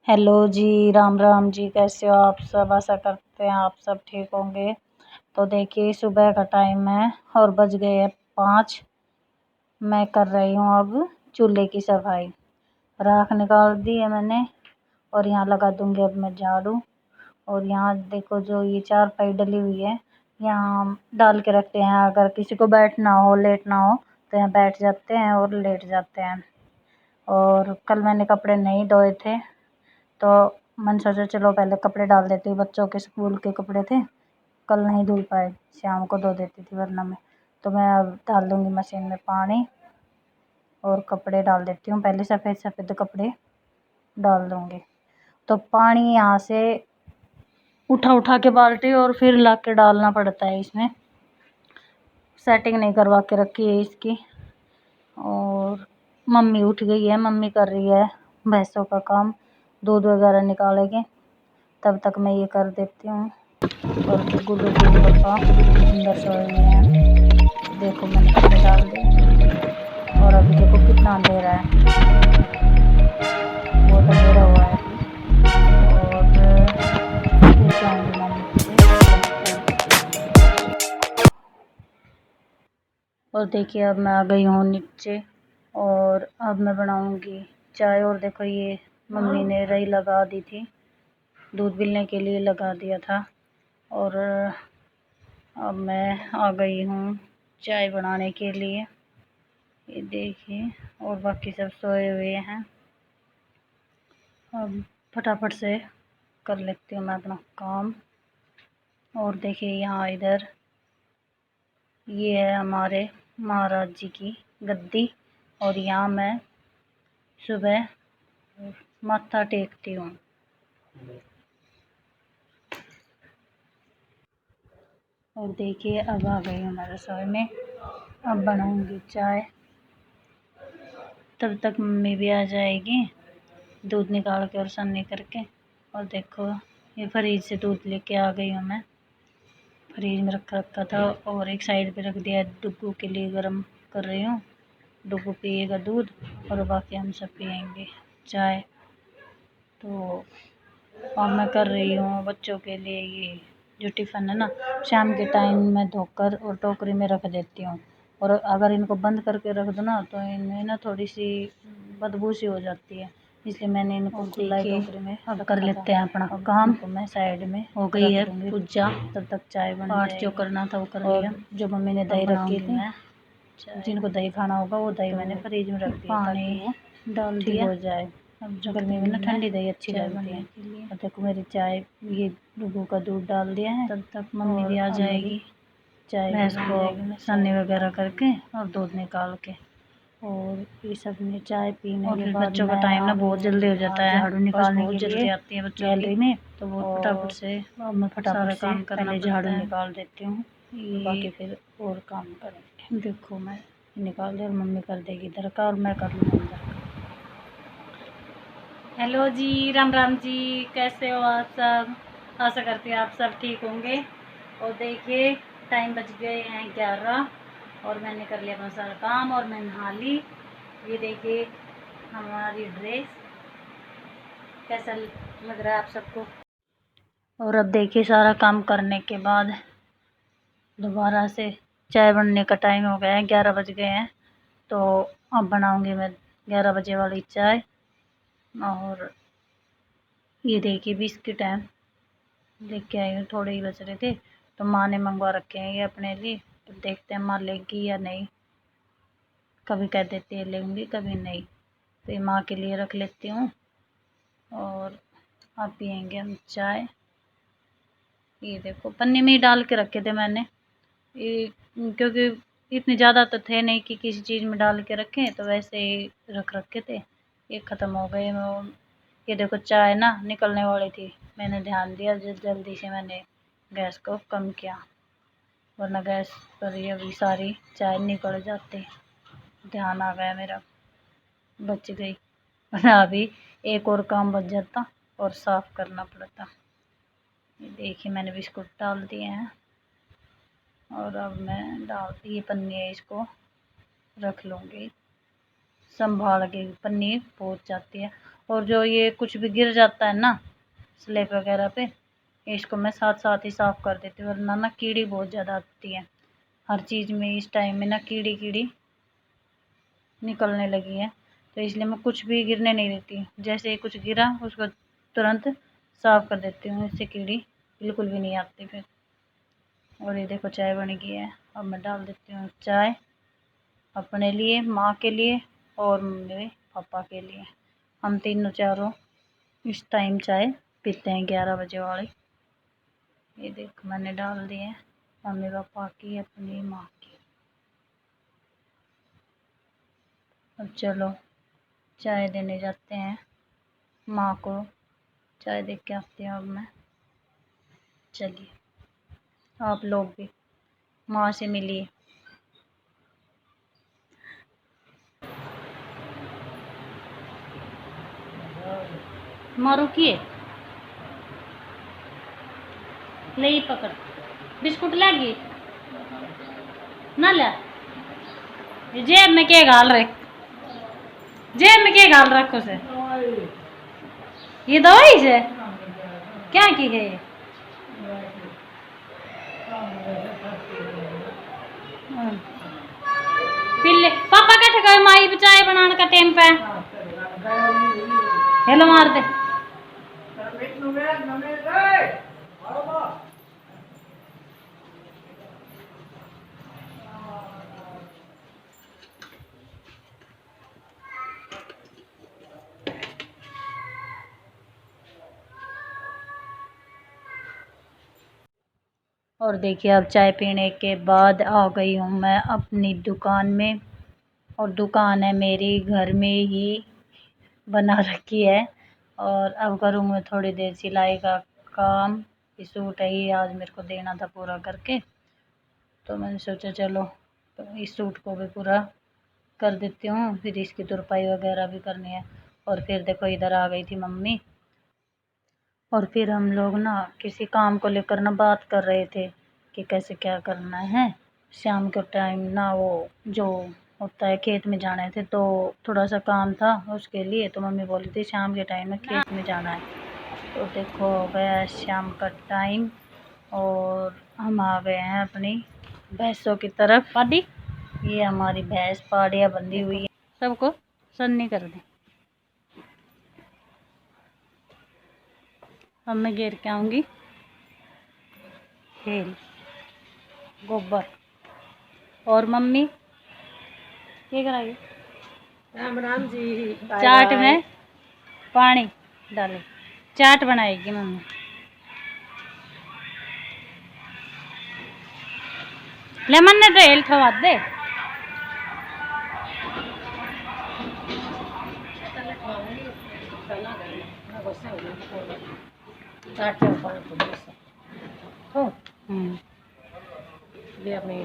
Hello जी, राम राम जी। कैसे हो आप सब? आशा करते हैं आप सब ठीक होंगे। तो देखिए सुबह का टाइम है और बज गए हैं 5। मैं कर रही हूँ अब चूल्हे की सफाई। राख निकाल दी है मैंने और यहाँ लगा दूंगी अब मैं झाड़ू। और यहाँ देखो जो ये चारपाई डली हुई है, यहाँ हम डाल के रखते हैं। अगर किसी को बैठना हो, लेटना हो तो यहाँ बैठ जाते हैं और लेट जाते हैं। और कल मैंने कपड़े नहीं धोए थे तो मैंने सोचा चलो पहले कपड़े डाल देती हूँ। बच्चों के स्कूल के कपड़े थे, कल नहीं धुल पाए, शाम को धो देती थी वरना मैं। तो मैं अब डाल दूँगी मशीन में पानी और कपड़े डाल देती हूँ। पहले सफ़ेद सफ़ेद कपड़े डाल दूँगी। तो पानी यहाँ से उठा उठा के बाल्टी और फिर ला के डालना पड़ता है इसमें। सेटिंग नहीं करवा के रखी है इसकी। और मम्मी उठ गई है, मम्मी कर रही है भैंसों का काम, दूध वगैरह निकालेंगे। तब तक मैं ये कर देती हूँ। और गुल्लू गुल्लू पापा अंदर सोए हुए हैं। देखो मैंने कपड़े डाल दिए और अभी देखो कितना अंधेरा है, बहुत अंधेरा हुआ है अभी। और फिर जाऊँगी मैं नीचे। और देखिए अब मैं आ गई हूँ नीचे और अब मैं बनाऊँगी चाय। और देखो ये मम्मी ने रई लगा दी थी, दूध मिलने के लिए लगा दिया था। और अब मैं आ गई हूँ चाय बनाने के लिए। ये देखिए और बाकी सब सोए हुए हैं। अब फटाफट से कर लेती हूँ मैं अपना काम। और देखिए यहाँ इधर ये है हमारे महाराज जी की गद्दी और यहाँ मैं सुबह माथा टेकती हूँ। और देखिए अब आ गई हूँ मैं रसोई में, अब बनाऊँगी चाय। तब तक मम्मी भी आ जाएगी दूध निकाल के और सन्नी करके। और देखो ये फ्रिज से दूध लेके आ गई हूँ मैं, फ्रिज में रखा था और एक साइड पे रख दिया डुग्गू के लिए गर्म कर रही हूँ। डुग्गू पिएगा दूध और बाकी हम सब पियेंगे चाय। तो और मैं कर रही हूँ बच्चों के लिए ये जो टिफ़िन है ना, शाम के टाइम मैं धोकर और टोकरी में रख देती हूँ। और अगर इनको बंद करके रख दो ना तो इनमें ना थोड़ी सी बदबू सी हो जाती है, इसलिए मैंने इनको खुला टोकरी में अब कर लेते हैं अपना काम। तो मैं साइड में हो गई है पूजा, तब तक चाय बन जाएगी। जो करना था वो कर लिया। जो मम्मी ने दही रखी थी, जिनको दही खाना होगा वो दही मैंने फ्रिज में रख दिया ताकि वो डाल दिया हो जाए। अब गर्मी में ना ठंडी दही अच्छी लगती है। और देखो मेरी चाय, ये डुगू का दूध डाल दिया है। तब तक मम्मी भी आ जाएगी चाय भैंस को सन्नी वगैरह करके और दूध निकाल के। और ये सब ने चाय पीने के बाद बच्चों का टाइम ना बहुत जल्दी हो जाता है, झाड़ू निकालने बहुत जल्दी आती है बच्चों गैलरी में। तो वो फटाफट से मैं फटाफट से काम पहले झाड़ू निकाल देती हूँ, बाकी फिर और काम करेंगे। देखो मैं निकाल दिया और मम्मी कर देगी इधर का और मैं कर लूँगी अंदर का। हेलो जी, राम राम जी। कैसे हो आप सब? आशा करती हूँ आप सब ठीक होंगे। और देखिए टाइम बज गए हैं 11 और मैंने कर लिया अपना सारा काम और मैं नहा ली। ये देखिए हमारी ड्रेस, कैसा लग रहा है आप सबको? और अब देखिए सारा काम करने के बाद दोबारा से चाय बनने का टाइम हो गया है, 11 बज गए हैं। तो अब बनाऊंगी मैं 11 बजे वाली चाय। और ये देखिए बिस्किट हैं, लेके आई हूँ, थोड़े ही बच रहे थे तो माँ ने मंगवा रखे हैं ये अपने लिए। तो देखते हैं माँ लेगी या नहीं, कभी कह देती है लेंगी कभी नहीं। तो ये माँ के लिए रख लेती हूँ और अब पियेंगे हम चाय। ये देखो पन्नी में ही डाल के रखे थे मैंने ये, क्योंकि इतने ज़्यादा तो थे नहीं कि किसी चीज़ में डाल के रखें, तो वैसे ही रख रखे थे। ये ख़त्म हो गए। ये देखो चाय ना निकलने वाली थी, मैंने ध्यान दिया जल्दी से मैंने गैस को कम किया, वरना गैस पर ही अभी सारी चाय निकल जाती। ध्यान आ गया मेरा, बच गई, वरना अभी एक और काम बच जाता और साफ़ करना पड़ता। ये देखिए मैंने बिस्कुट डाल दिए हैं और अब मैं ये पन्नी है इसको रख लूँगी संभाल के, पन्नी पहुँच जाती है। और जो ये कुछ भी गिर जाता है ना स्लेब वगैरह पे, इसको मैं साथ साथ ही साफ़ कर देती हूँ, वरना ना कीड़ी बहुत ज़्यादा आती है हर चीज़ में। इस टाइम में ना कीड़ी कीड़ी निकलने लगी है, तो इसलिए मैं कुछ भी गिरने नहीं देती। जैसे ही कुछ गिरा उसको तुरंत साफ़ कर देती हूँ, इससे कीड़ी बिल्कुल भी नहीं आती फिर। और ये देखो चाय बन गई है। अब मैं डाल देती हूँ चाय अपने लिए, माँ के लिए और मेरे पापा के लिए। हम तीनों चारों इस टाइम चाय पीते हैं 11 बजे वाली। ये देखो मैंने डाल दी है मम्मी पापा की, अपनी माँ की। अब चलो चाय देने जाते हैं, माँ को चाय दे के आती हूँ अब मैं। चलिए आप लोग भी माँ से मिलिए। माँ रुकिए, ले ही पकड़ बिस्कुट लागी ना ला। जेब में क्या गाल रहे, जेब में क्या गाल रखो से, ये दवाई से क्या की है ये? पिल्ले पापा कैसे गए माई चाय बनाने का टाइम पे? हेलो मार दे। और देखिए अब चाय पीने के बाद आ गई हूँ मैं अपनी दुकान में। और दुकान है मेरी घर में ही बना रखी है। और अब करूँगी थोड़ी देर सिलाई का काम। ये सूट है, ये आज मेरे को देना था पूरा करके, तो मैंने सोचा चलो तो इस सूट को भी पूरा कर देती हूँ, फिर इसकी तुरपाई वगैरह भी करनी है। और फिर देखो इधर आ गई थी मम्मी, और फिर हम लोग ना किसी काम को लेकर ना बात कर रहे थे कि कैसे क्या करना है। शाम के टाइम ना वो जो होता है खेत में जाने थे, तो थोड़ा सा काम था उसके लिए, तो मम्मी बोली थी शाम के टाइम में खेत में जाना है। तो देखो हो गया है शाम का टाइम और हम आ गए हैं अपनी भैंसों की तरफ। पादी ये हमारी भैंस पाड़िया बंधी हुई है, सबको सन्नी कर दें। अब मैं घेर के आऊँगी खेल गोबर। और मम्मी क्या कराएगी? राम राम जी। चाट में पानी डाले चाट बनाएगी मम्मी। लेमन ने तो हेल खवा दे। अपनी